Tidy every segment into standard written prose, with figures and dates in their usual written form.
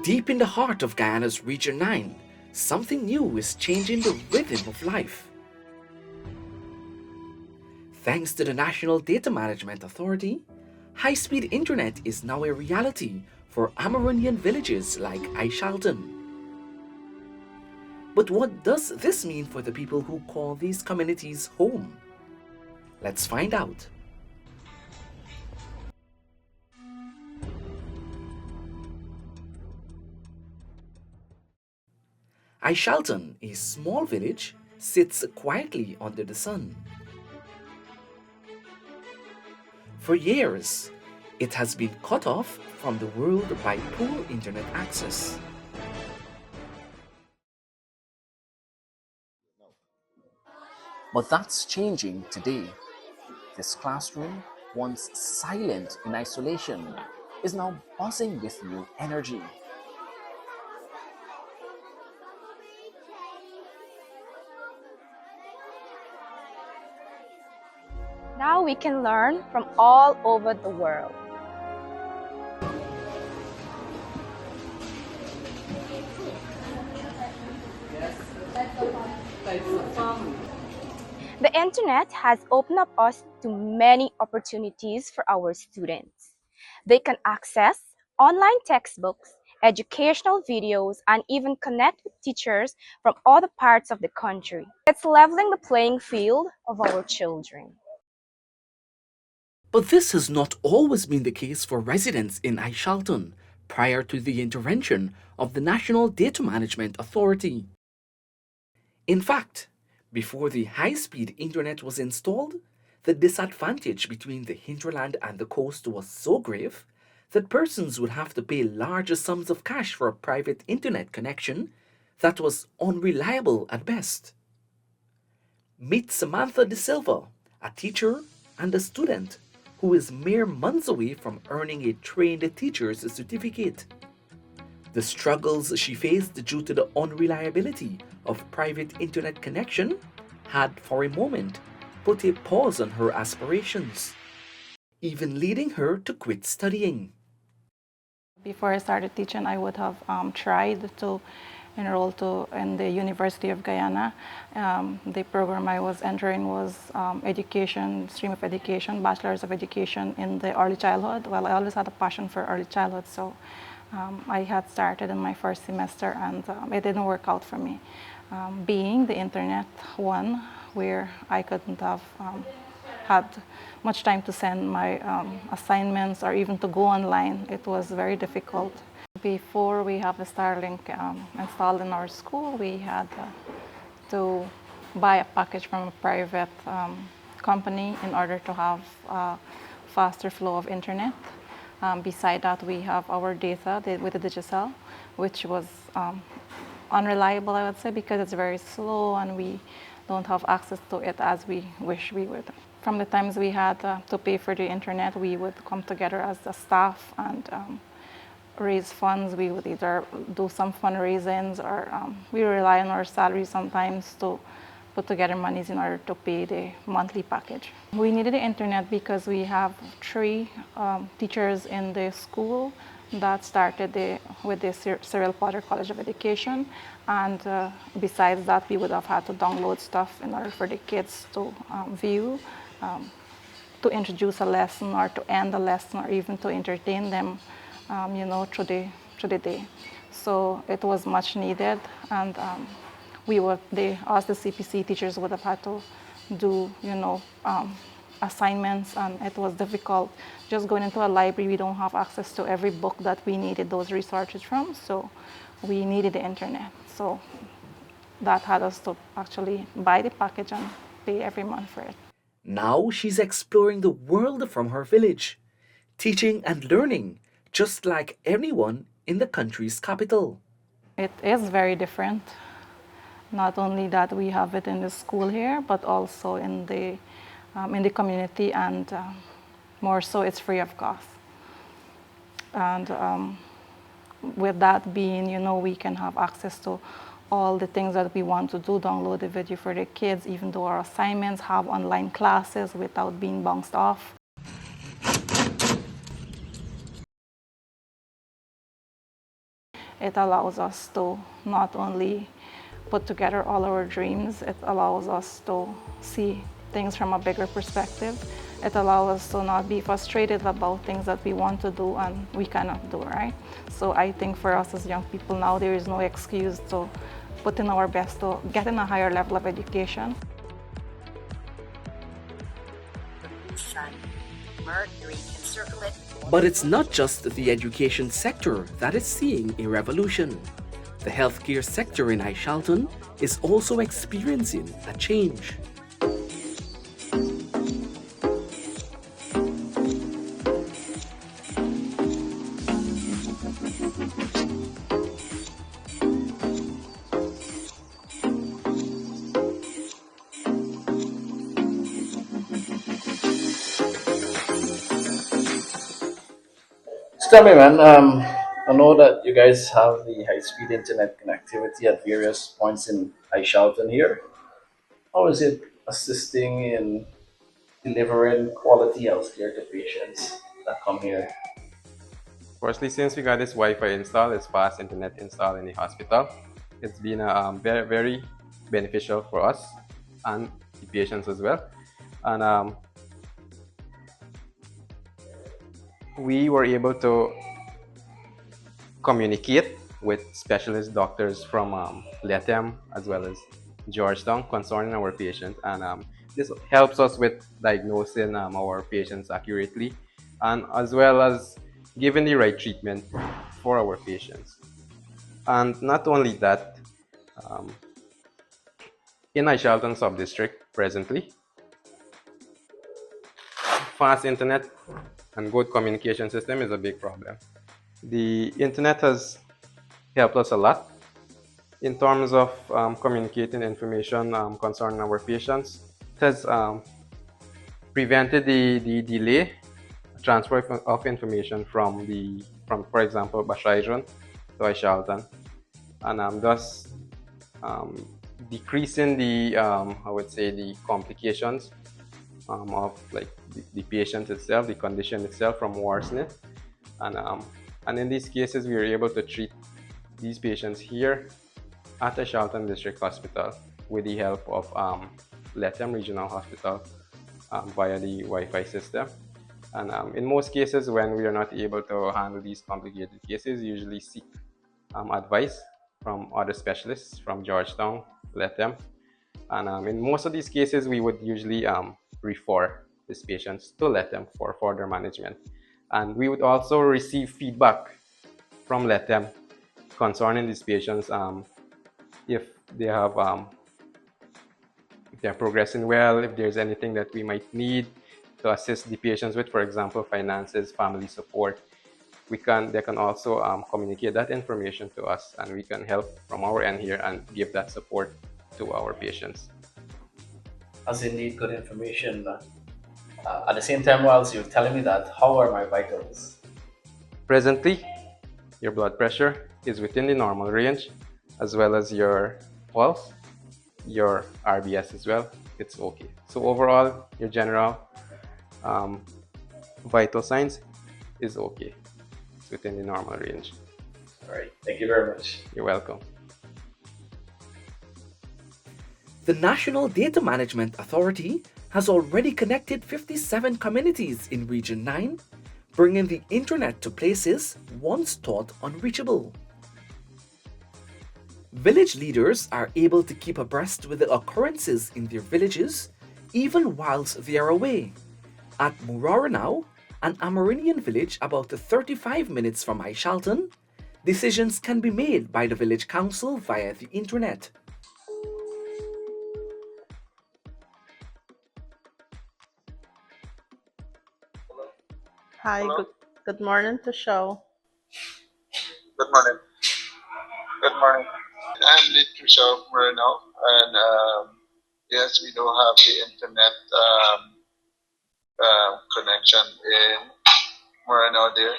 Deep in the heart of Guyana's Region 9, something new is changing the rhythm of life. Thanks to the National Data Management Authority, high-speed internet is now a reality for Amerindian villages like Aishalton. But what does this mean for the people who call these communities home? Let's find out. Aishalton, a small village, sits quietly under the sun. For years, it has been cut off from the world by poor internet access. But that's changing today. This classroom, once silent in isolation, is now buzzing with new energy. Now we can learn from all over the world. The internet has opened up us to many opportunities for our students. They can access online textbooks, educational videos, and even connect with teachers from other parts of the country. It's leveling the playing field of our children. But this has not always been the case for residents in Aishalton prior to the intervention of the National Data Management Authority. In fact, before the high-speed internet was installed, the disadvantage between the hinterland and the coast was so grave that persons would have to pay larger sums of cash for a private internet connection that was unreliable at best. Meet Samantha De Silva, a teacher and a student who is mere months away from earning a trained teacher's certificate. The struggles she faced due to the unreliability of private internet connection had for a moment put a pause on her aspirations, even leading her to quit studying. Before I started teaching, I would have tried to enroll in the University of Guyana. The program I was entering was education, stream of education, bachelor's of education in the early childhood. Well, I always had a passion for early childhood, so I had started in my first semester, and it didn't work out for me. Being the internet one, where I couldn't have had much time to send my assignments or even to go online, it was very difficult. Before we have the Starlink installed in our school, we had to buy a package from a private company in order to have a faster flow of internet. Beside that, we have our data with the Digicel, which was unreliable, I would say, because it's very slow and we don't have access to it as we wish we would. From the times we had to pay for the internet, we would come together as a staff and raise funds. We would either do some fundraisings or we rely on our salaries sometimes to put together monies in order to pay the monthly package. We needed the internet because we have 3 teachers in the school that started with the Cyril Potter College of Education, and besides that, we would have had to download stuff in order for the kids to view, to introduce a lesson or to end a lesson or even to entertain them, through the day. So it was much needed, and us the CPC teachers would have had to do, assignments, and it was difficult. Just going into a library, we don't have access to every book that we needed those resources from, so we needed the internet. So that had us to actually buy the package and pay every month for it. Now she's exploring the world from her village, teaching and learning just like anyone in the country's capital. It is very different. Not only that we have it in the school here, but also in the community, and more so it's free of cost. And with that being, we can have access to all the things that we want to do, download the video for the kids, even do our assignments, have online classes without being bounced off. It allows us to not only put together all our dreams, it allows us to see things from a bigger perspective. It allows us to not be frustrated about things that we want to do and we cannot do, right? So I think for us as young people now, there is no excuse to put in our best to get in a higher level of education. Sun, Mercury can circle it. But it's not just the education sector that is seeing a revolution. The healthcare sector in Aishalton is also experiencing a change. So tell me, man, I know that you guys have the high-speed internet connectivity at various points in Aishalton here. How is it assisting in delivering quality healthcare to patients that come here? Firstly, since we got this Wi-Fi installed, this fast internet installed in the hospital, it's been very, very beneficial for us and the patients as well. And we were able to communicate with specialist doctors from LETM as well as Georgetown concerning our patients, and this helps us with diagnosing our patients accurately, and as well as giving the right treatment for our patients. And not only that, um, in Aishalton Sub-District presently, fast internet and good communication system is a big problem. The internet has helped us a lot in terms of communicating information concerning our patients. It has prevented the delay transfer of information from for example, Bashairon to Aishalton, and thus decreasing the I would say the complications of like the patient itself, the condition itself from worsening, and in these cases we were able to treat these patients here at the Aishalton District Hospital with the help of Lethem Regional Hospital via the Wi-Fi system. And in most cases, when we are not able to handle these complicated cases, we usually seek advice from other specialists from Georgetown, Lethem. And in most of these cases, we would usually refer these patients to Lethem for further management. And we would also receive feedback from Lethem concerning these patients if they have if they're progressing well, if there's anything that we might need to assist the patients with, for example, finances, family support. They can also communicate that information to us, and we can help from our end here and give that support to our patients. That's indeed good information. At the same time, whilst you're telling me that, how are my vitals? Presently, your blood pressure is within the normal range, as well as your pulse, your RBS as well. It's okay. So overall, your general vital signs is okay. It's within the normal range. All right. Thank you very much. You're welcome. The National Data Management Authority has already connected 57 communities in Region 9, bringing the internet to places once thought unreachable. Village leaders are able to keep abreast with the occurrences in their villages even whilst they are away. At Muraranao, an Amerindian village about 35 minutes from Aishalton, decisions can be made by the village council via the internet. Hi, good morning to show. Good morning. Good morning. I'm Lit Trisha Moreno, and yes, we do have the internet connection in Moreno there,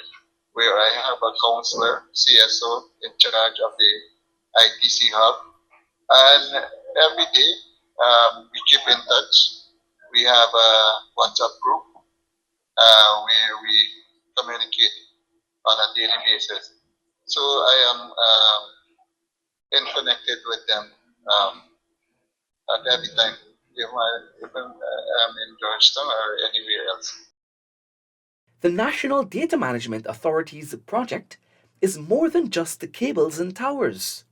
where I have a counselor, CSO, in charge of the ITC hub. And every day we keep in touch. We have a WhatsApp group where we communicate on a daily basis. So I am connected with them at every time, if I'm in Georgetown or anywhere else. The National Data Management Authority's project is more than just the cables and towers.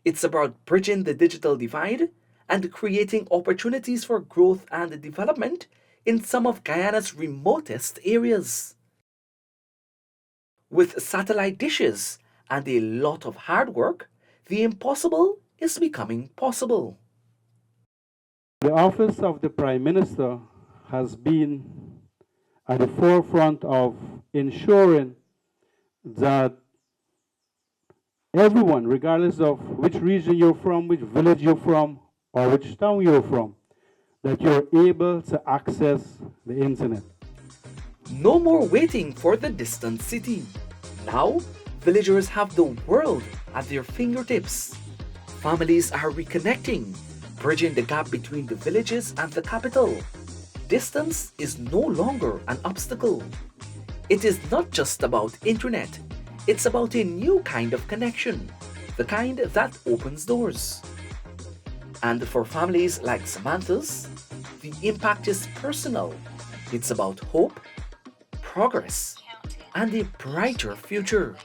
It's about bridging the digital divide and creating opportunities for growth and development in some of Guyana's remotest areas. With satellite dishes and a lot of hard work, the impossible is becoming possible. The office of the Prime Minister has been at the forefront of ensuring that everyone, regardless of which region you're from, which village you're from, or which town you're from, that you're able to access the internet. No more waiting for the distant city. Now, villagers have the world at their fingertips. Families are reconnecting, bridging the gap between the villages and the capital. Distance is no longer an obstacle. It is not just about internet, it's about a new kind of connection, the kind that opens doors. And for families like Samantha's, the impact is personal. It's about hope, progress, and a brighter future.